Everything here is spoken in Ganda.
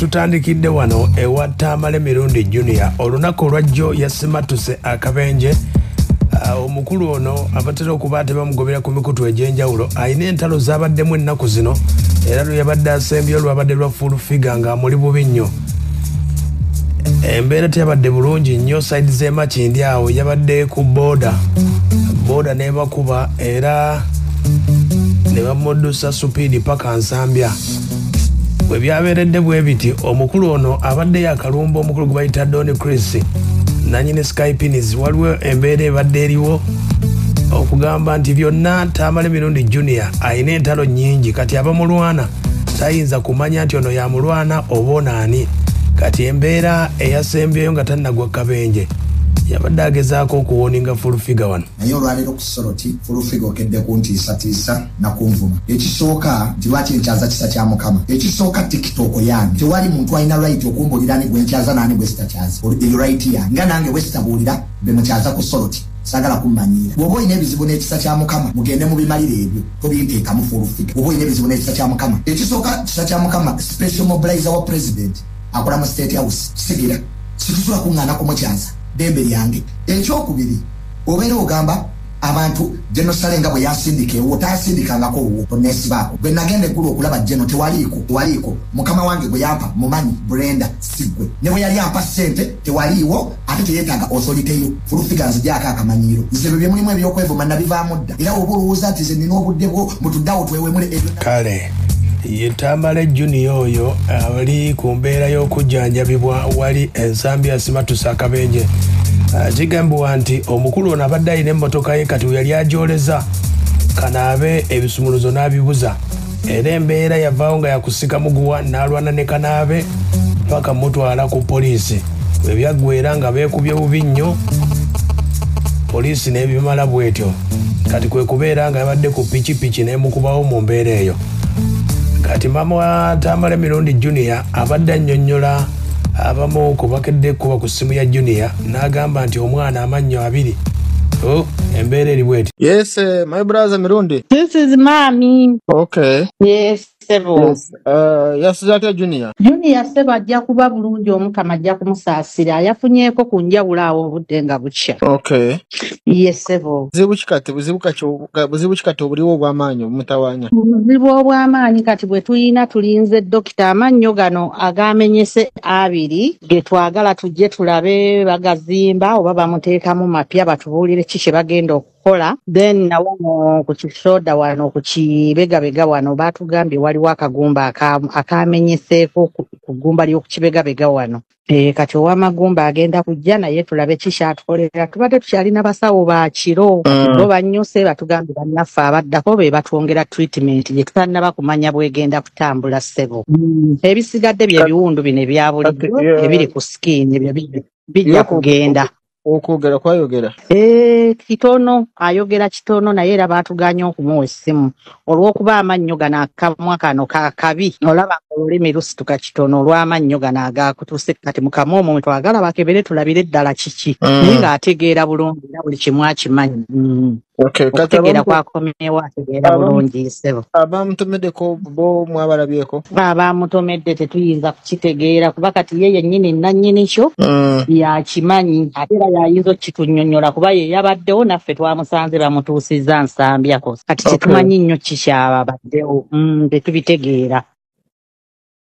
tutandikidde wano ewa Tamale Mirundi Junior olunaku olwajjo yasimatuse akabenje omukulu ono abatera okuba ate bamugobera ku mikutu egy'enjawulo ayina entalo z'abaddemu ennaku zino era lwe yabadde asembye olwabadde lwa full figure nga muli bubi nnyo embeera teyabadde bulungi nnyo saidi z'emakindi awo yabadde ku booda n'ebakuba era ne bamuddusa supiidi paka Nsambya bwe byabeeredde bwe biti omukulu ono abadde yakalumba omukulu gwe bayita Don Chris nanyini Skypinis waliwo embeera ebadde eriwo okugamba nti byonna Tamale Mirundi Junior ayina entalo nnyingi kati abamulwana tayinza kumanya nti ono yamulwana oba onaani kati embeera eyasembyeyo nga tannagwa kabenje yabadde agezaako okuwoninga full figure wano naye olwaleero ku Soroti full figure okedde kuntiisatiisa nakunvuma ekisooka nti lwaki nkyaza kisa kya Mukama ekisooka TikTok yange tewali muntu alina right okumbulira ni gwe nkyaza naani gwe sitakyaza eyo right yange nga nange bwe sitabuulira be mukyaza ku Soroti sagala kummanyira bw'oba olina ebizibu n'ekisa kya Mukama mugende mu bimalire ebyo tobinteekamu full figure bw'oba olina ebizibu n'ekisa kya Mukama ekisooka kisa kya Mukama special mobilizer wa president akola mu State House kisigira situsula kuŋŋaana kumukyaza dembe lyange ekyokubiri obeera ogamba abantu General Salenga bwe yasindika ewo tasindikangako owo tonesibaako bwe nagenda eggulu okulaba General tewaliiko mukama wange bwe yampa mumanyi Brenda Sigwe ne bwe yali ampa ssente tewaliiwo ate teyeetaaga authority yo full figures gyako akamanyiiro nze bye mulimu ebyokwevuma nabivaamu dda era oba olowooza nti ze nina obudde bwo mutuddawo twewemule ebyo kale ye Tamale Junior oyo ali ku mbeera y'okujjanjabibwa wali Ensambya asimatuse akabenje kigambibwa nti omukulu ono abadde alina emmotoka ye kati yali agyoleza Kanaabe ebisumuluzo n'abibuza era embeera yavaawo nga yakusika muguwa n'alwana ne Kanaabe paka mutwala ku poliisi bwe byaggweera nga beekubye bubi nnyo poliisi n'ebimala bwetyo kati kwe kubeera nga yabadde ku pikipiki n'emukubawo mu mbeera eyo kati mama wa Tamale Mirundi Junior abadde annyonnyola abamu ku bakedde kuba ku ssimu ya Junior n'agamba nti omwana amannyo abiri embeera eri bweti. Yes, my brother Mirundi. This is mommy. Okay. Yes, Sebo. Yes, Junior. Junior Sebo ajja kuba bulungi Omukama ajja kumusaasira yafunyeeko ku njawulo awo obudde nga bukya. Okay. Yes, Sebo. Buzibu kikati obuliwo obw'amaanyi omutawaanya. Buzibu obw'amaanyi kati bwe tuyina tulinze dokita amannyo gano agamenyese abiri ge twagala tujje tulabe bagazimba oba bamuteekamu mapya batubuulire ki kye bagenda okukola then nawo ku kisoda wano ku kibegabega wano batugambye waliwo akagumba akamenyeseeko ku gumba ly'oku kibegabega wano kati ow'amagumba agenda kujja naye tulabe kikyatukolera tubadde tukyalina basawo ba kiro bo bannyuse batugambye bannaffe abaddako be batwongera treatment gye tutannaba kumanya bwegenda kutambula ssebo ebisigadde bye biwundu bino ebya bulijjo ebiri ku skin ebyo bijja kugenda okwogera kwayogera kitono ayogera kitono naye era baatuganya okumuwa essimu olw'okuba amannyo gano akamwa kano kabi olaba olulimi lusituka kitono olw'amannyo gano agakutuuse kati mukama omwo twagala bakebere tulabire ddala kiki naye ng'ategeera bulungi era buli kimu akimanyi okutegeera kwakomewo ategeera bulungi ssebo abamutomeddeko bo mwabalabyeko abamutomedde tetuyinza kukitegeera kuba kati ye yennyini nannyini kyo yakimanyi ate era yayinza okkitunnyonnyola kuba ye yabaddewo naffe twamusanze bamutuusizza Nsambyako kati tetumanyi nnyo kikyabaddewo tetubitegeera